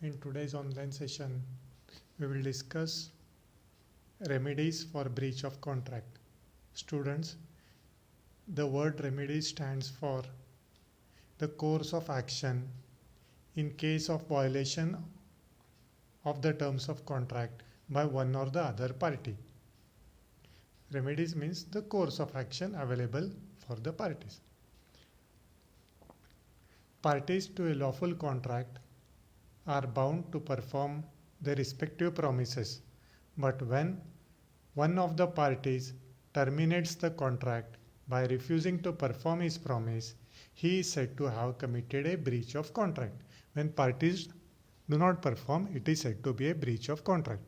In today's online session, we will discuss remedies for breach of contract. Students, the word remedy stands for the course of action in case of violation of the terms of contract by one or the other party. Remedies means the course of action available for the parties. Parties to a lawful contract are bound to perform their respective promises, but when one of the parties terminates the contract by refusing to perform his promise, he is said to have committed a breach of contract. When parties do not perform, it is said to be a breach of contract.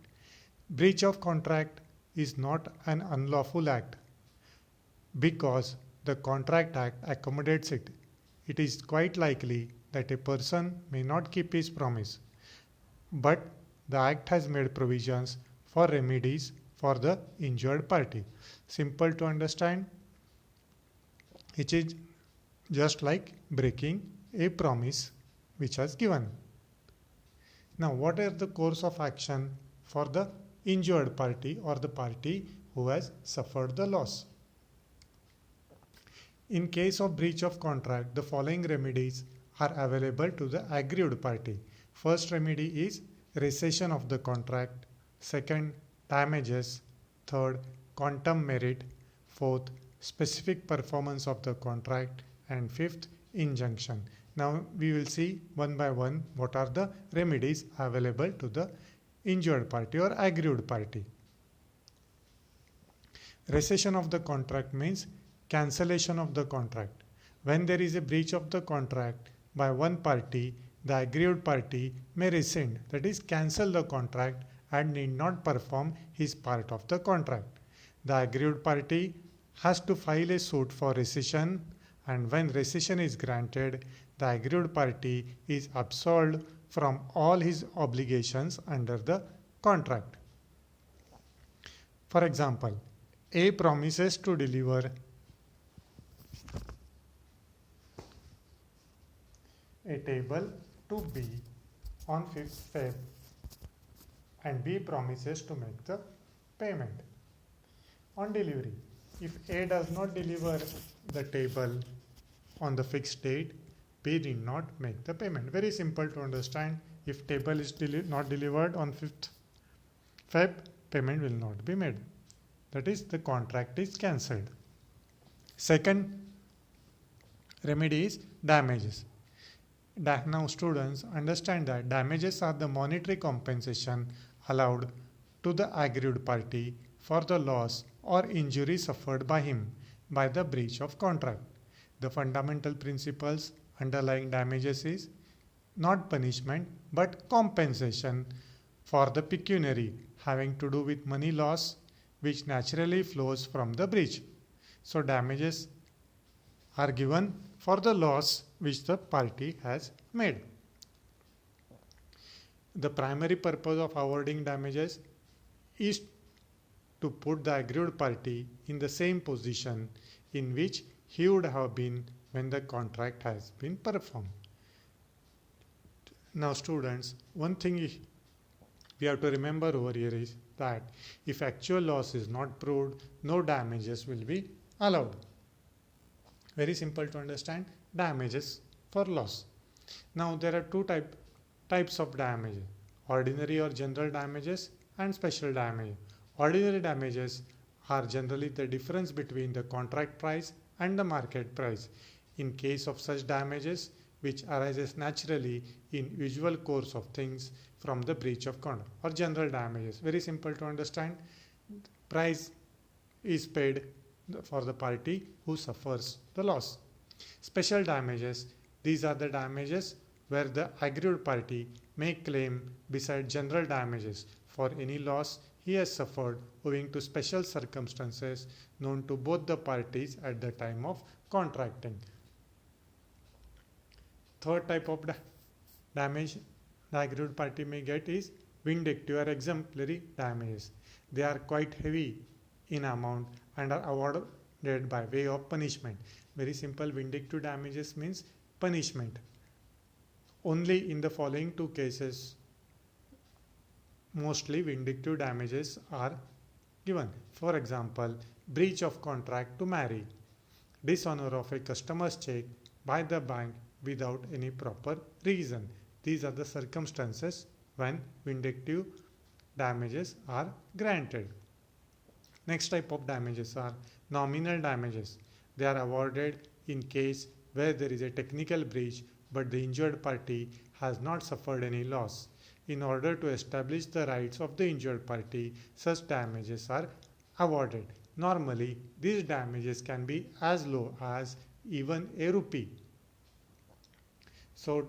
Breach of contract is not an unlawful act because the Contract Act accommodates it. It is quite likely that a person may not keep his promise, but the Act has made provisions for remedies for the injured party. Simple to understand, it is just like breaking a promise which was given. Now, what are the course of action for the injured party or the party who has suffered the loss? In case of breach of contract, the following remedies are available to the aggrieved party. First remedy is rescission of the contract. Second, damages. Third, quantum merit. Fourth, specific performance of the contract. And fifth, injunction. Now we will see one by one what are the remedies available to the injured party or aggrieved party. Rescission of the contract means cancellation of the contract. When there is a breach of the contract by one party, the aggrieved party may rescind, that is, cancel the contract and need not perform his part of the contract. The aggrieved party has to file a suit for rescission, and when rescission is granted, the aggrieved party is absolved from all his obligations under the contract. For example, A promises to deliver a table to B on 5th Feb and B promises to make the payment. On delivery, if A does not deliver the table on the fixed date, B did not make the payment. Very simple to understand. If table is not delivered on 5th Feb, payment will not be made. That is, the contract is cancelled. Second remedy is damages. Now students understand that damages are the monetary compensation allowed to the aggrieved party for the loss or injury suffered by him by the breach of contract. The fundamental principles underlying damages is not punishment but compensation for the pecuniary having to do with money loss which naturally flows from the breach. So damages are given for the loss which the party has made. The primary purpose of awarding damages is to put the aggrieved party in the same position in which he would have been when the contract has been performed. Now students, one thing we have to remember over here is that if actual loss is not proved, no damages will be allowed. Very simple to understand, damages for loss. Now there are two types of damages, ordinary or general damages and special damages. Ordinary damages are generally the difference between the contract price and the market price. In case of such damages which arises naturally in usual course of things from the breach of contract, or general damages, very simple to understand, price is paid for the party who suffers the loss. Special damages, these are the damages where the aggrieved party may claim beside general damages for any loss he has suffered owing to special circumstances known to both the parties at the time of contracting. Third type of damage the aggrieved party may get is vindictive or exemplary damages. They are quite heavy in amount and are awarded by way of punishment. Very simple, vindictive damages means punishment. Only in the following two cases mostly vindictive damages are given. For example, breach of contract to marry, dishonor of a customer's check by the bank without any proper reason. These are the circumstances when vindictive damages are granted. Next type of damages are nominal damages. They are awarded in case where there is a technical breach but the injured party has not suffered any loss. In order to establish the rights of the injured party, such damages are awarded. Normally, these damages can be as low as even a rupee. So,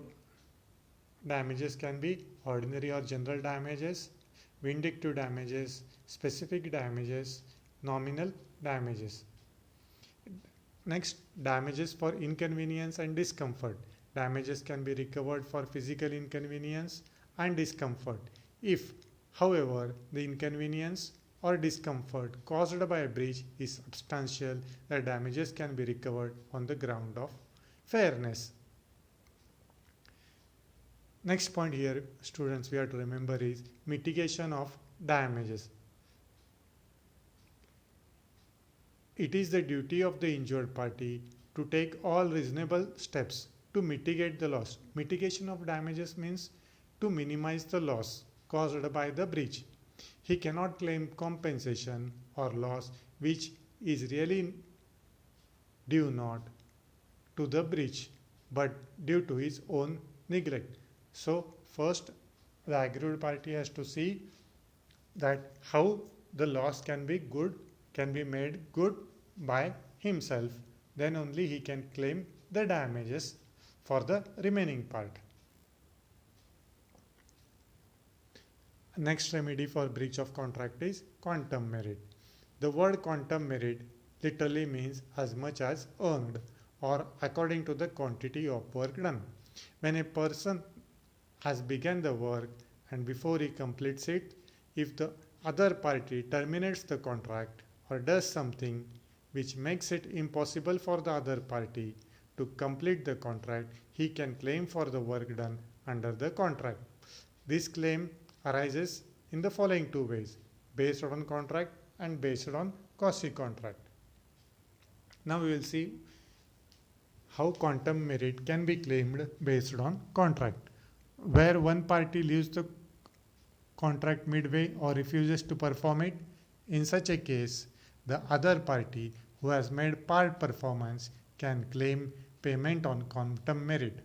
damages can be ordinary or general damages, vindictive damages, specific damages, nominal damages. Next, damages for inconvenience and discomfort. Damages can be recovered for physical inconvenience and discomfort. If, however, the inconvenience or discomfort caused by a breach is substantial, the damages can be recovered on the ground of fairness. Next point here, students, we have to remember is mitigation of damages. It is the duty of the injured party to take all reasonable steps to mitigate the loss. Mitigation of damages means to minimize the loss caused by the breach. He cannot claim compensation or loss which is really due not to the breach but due to his own neglect. So first the aggrieved party has to see that how the loss can be made good by himself, then only he can claim the damages for the remaining part. Next remedy for breach of contract is quantum merit. The word quantum merit literally means as much as earned or according to the quantity of work done. When a person has begun the work and before he completes it, if the other party terminates the contract or does something which makes it impossible for the other party to complete the contract, he can claim for the work done under the contract. This claim arises in the following two ways: based on contract and based on quasi-contract. Now we will see how quantum merit can be claimed based on contract. Where one party leaves the contract midway or refuses to perform it, in such a case, the other party who has made part performance can claim payment on quantum merit.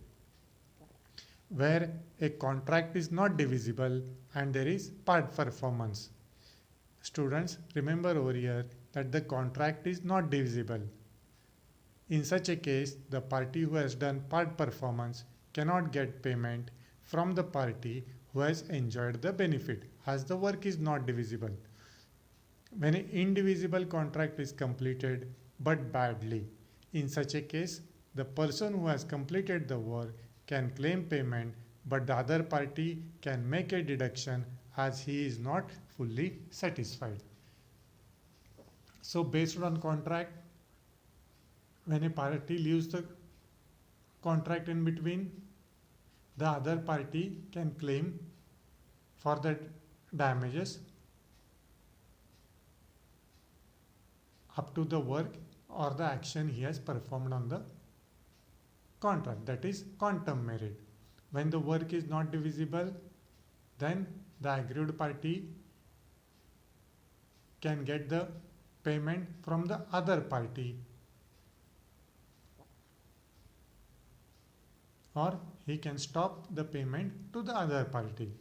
Where a contract is not divisible and there is part performance. Students, remember over here that the contract is not divisible. In such a case, the party who has done part performance cannot get payment from the party who has enjoyed the benefit, as the work is not divisible. When an indivisible contract is completed but badly, in such a case, the person who has completed the work can claim payment, but the other party can make a deduction as he is not fully satisfied. So based on contract, when a party leaves the contract in between, the other party can claim for the damages up to the work or the action he has performed on the contract, that is quantum merit. When the work is not divisible, then the aggrieved party can get the payment from the other party, or he can stop the payment to the other party.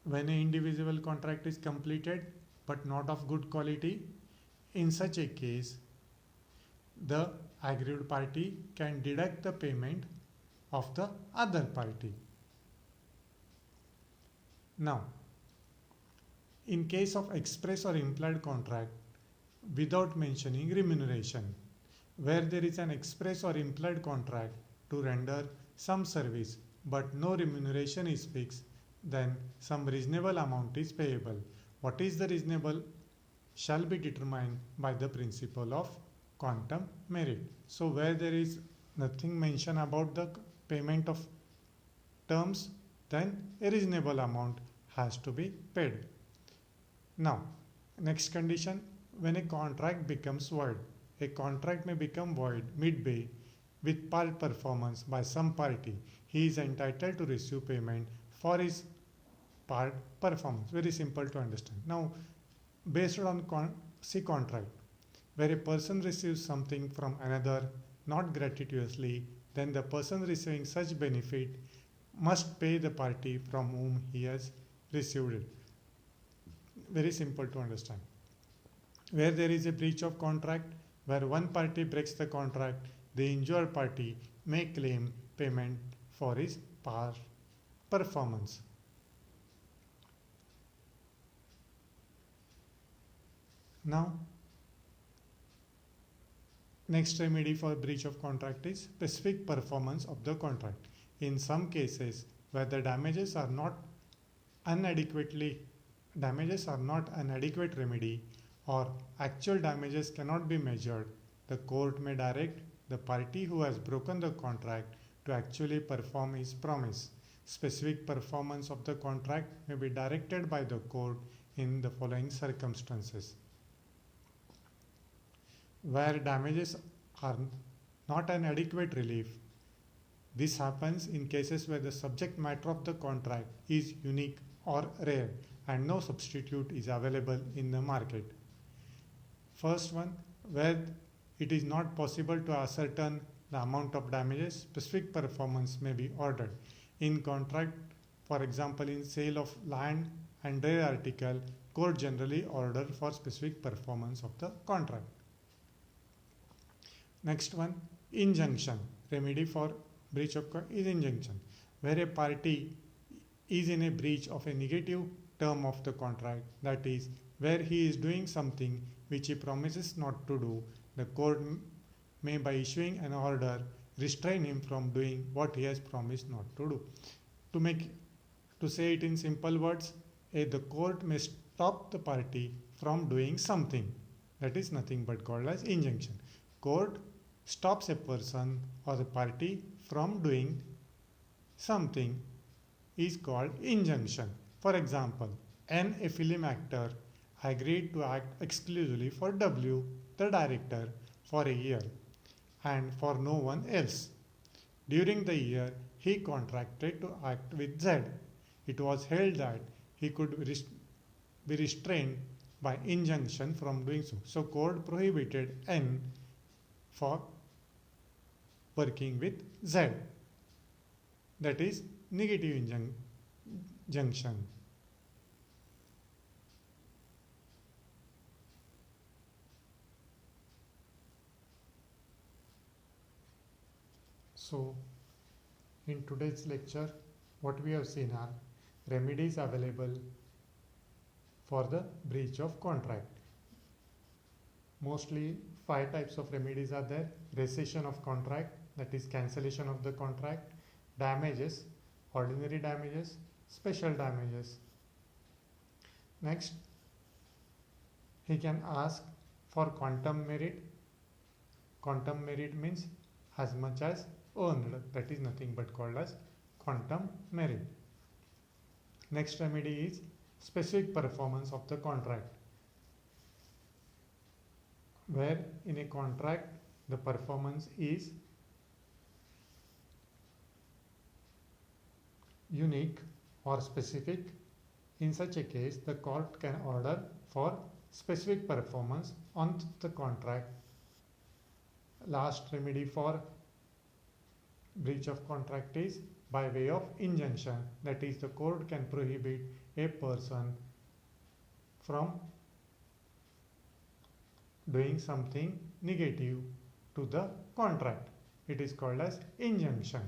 When an indivisible contract is completed but not of good quality, in such a case, the aggrieved party can deduct the payment of the other party. Now, in case of express or implied contract without mentioning remuneration, where there is an express or implied contract to render some service but no remuneration is fixed, then some reasonable amount is payable. What is the reasonable shall be determined by the principle of quantum merit. So where there is nothing mentioned about the payment of terms, then a reasonable amount has to be paid. Now, next condition, when a contract becomes void. A contract may become void midway with part performance by some party. He is entitled to receive payment for his part performance. Very simple to understand. Now, based on contract, where a person receives something from another not gratuitously, then the person receiving such benefit must pay the party from whom he has received it. Very simple to understand. Where there is a breach of contract, where one party breaks the contract, the injured party may claim payment for his past performance. Now, next remedy for breach of contract is specific performance of the contract. In some cases where the damages are not an adequate remedy or actual damages cannot be measured, the court may direct the party who has broken the contract to actually perform his promise. Specific performance of the contract may be directed by the court in the following circumstances. Where damages are not an adequate relief, this happens in cases where the subject matter of the contract is unique or rare and no substitute is available in the market. First one, where it is not possible to ascertain the amount of damages, specific performance may be ordered. In contract, for example, in sale of land and rare article, court generally order for specific performance of the contract. Next one, injunction. Remedy for breach of contract is injunction. Where a party is in a breach of a negative term of the contract, that is, where he is doing something which he promises not to do, the court may, by issuing an order, restrain him from doing what he has promised not to do. To say it in simple words, the court may stop the party from doing something. That is nothing but called as injunction. Court stops a person or the party from doing something is called injunction. For example, a film actor agreed to act exclusively for W, the director, for a year and for no one else. During the year, he contracted to act with Z. It was held that he could be restrained by injunction from doing so. So, court prohibited N for working with Z. That is negative injunction. So, in today's lecture, what we have seen are remedies available for the breach of contract. Mostly 5 types of remedies are there. Rescission of contract, that is cancellation of the contract, damages, ordinary damages, special damages. Next, he can ask for quantum merit. Quantum merit means as much as earned, that is nothing but called as quantum merit. Next remedy is specific performance of the contract, where in a contract the performance is unique or specific. In such a case, the court can order for specific performance on the contract. Last remedy for breach of contract is by way of injunction, that is, the court can prohibit a person from doing something negative to the contract. It is called as injunction.